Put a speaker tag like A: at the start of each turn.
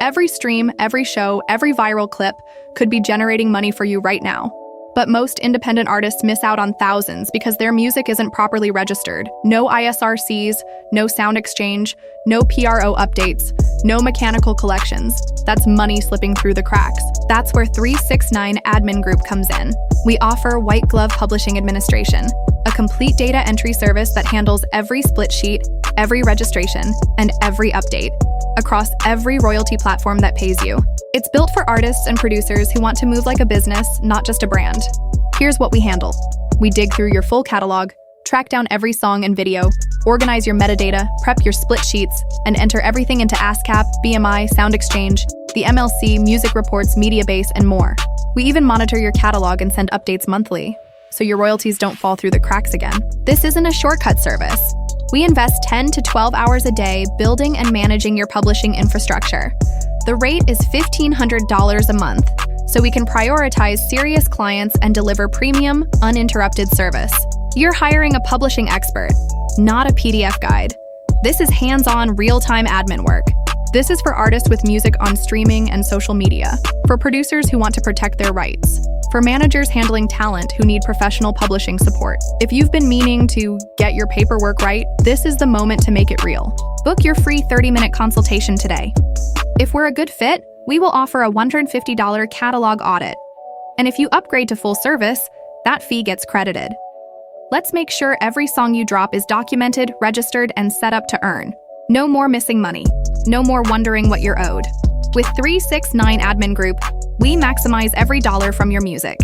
A: Every stream, every show, every viral clip could be generating money for you right now. But most independent artists miss out on thousands because their music isn't properly registered. No ISRCs, no sound exchange, no PRO updates, no mechanical collections. That's money slipping through the cracks. That's where 369 Admin Group comes in. We offer white glove publishing administration, a complete data entry service that handles every split sheet, every registration, and every update across every royalty platform that pays you. It's built for artists and producers who want to move like a business, not just a brand. Here's what we handle. We dig through your full catalog, track down every song and video, organize your metadata, prep your split sheets, and enter everything into ASCAP, BMI, Sound Exchange, the MLC, music reports, media base, and more. We even monitor your catalog and send updates monthly, so your royalties don't fall through the cracks again. This isn't a shortcut service. We invest 10 to 12 hours a day building and managing your publishing infrastructure. The rate is $1,500 a month, so we can prioritize serious clients and deliver premium, uninterrupted service. You're hiring a publishing expert, not a PDF guide. This is hands-on, real-time admin work. This is for artists with music on streaming and social media, for producers who want to protect their rights, for managers handling talent who need professional publishing support. If you've been meaning to get your paperwork right, this is the moment to make it real. Book your free 30-minute consultation today. If we're a good fit, we will offer a $150 catalog audit. And if you upgrade to full service, that fee gets credited. Let's make sure every song you drop is documented, registered, and set up to earn. No more missing money. No more wondering what you're owed. With 369 Admin Group, we maximize every dollar from your music.